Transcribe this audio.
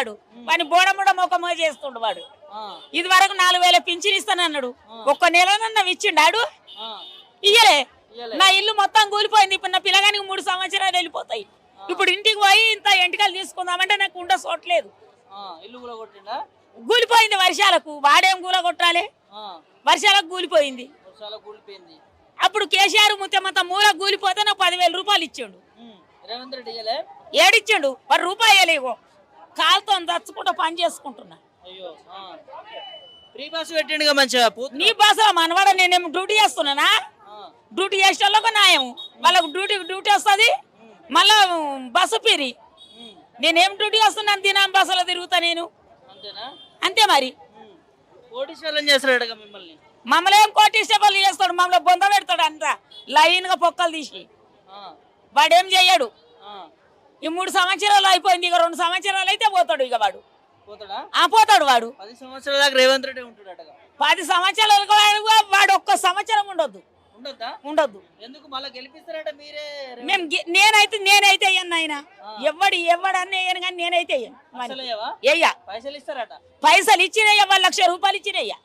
వాడు వాడిని బోడముడ మొక్కమో చేస్తుండు వాడు. ఇది వరకు 4000 పింఛన్ ఇస్తానన్నాడు. ఒక్క నెలనన్నా ఇచ్చిండాడు ఇయ్యలే. నా ఇల్లు మొత్తం కూలిపోయింది. ఇప్పుడు నా పిల్లగానికి 3 సంవత్సరాలు వెళ్ళిపోతాయి. ఇప్పుడు ఇంటికి పోయి ఇంత ఎంటికలు తీసుకుందామంటే నాకు ఉండ సోట్లేదు. కూలిపోయింది వర్షాలకు. వాడేం కూల కొట్టాలి, వర్షాలకు కూలిపోయింది. అప్పుడు కేసీఆర్ ముత్యమంత మూల కూలిపోతే నాకు 10,000 రూపాయలు ఇచ్చిండు. ఏడిచ్చిండు వాడు రూపాయలు. కాలుతో దచ్చుకుంటా పని చేసుకుంటున్నా. నీ బస్సు మనవాడ నేనేమో డ్యూటీ చేస్తున్నానా? డ్యూటీ చేసే వాళ్ళకు న్యాయం, వాళ్ళకు డ్యూటీ వస్తుంది. మళ్ళా బస్సు పిరి నేనేం డ్యూటీ చేస్తున్నాను? దినాం బస్సులో తిరుగుతా నేను అంతే. మరి మమ్మల్ని ఏం కోటీశ్వరులు చేస్తాడు, మమ్మల్ని బొంద పెడతాడు అంత లైన్ గా పొక్కలు తీసి. వాడేం చెయ్యడు. ఈ 3 సంవత్సరాలు అయిపోయింది. ఇక 2 సంవత్సరాలు అయితే పోతాడు. ఇక వాడు పోతాడు. వాడు 10 సంవత్సరాల దాకా రేవంత్ రెడ్డి ఉంటాడు. 10 సంవత్సరాలకు వాడు ఒక్క సంవత్సరం ఉండొద్దు. ఎందుకు మళ్ళీ గెలిపిస్తారట మీరే? నేనైతే అయ్యాను ఆయన. ఎవడన్నీ అయ్యాను కానీ నేనైతే అయ్యాను. పైసలు ఇస్తారట. పైసలు ఇచ్చినయ్యా, 1,00,000 రూపాయలు ఇచ్చినయ్యా.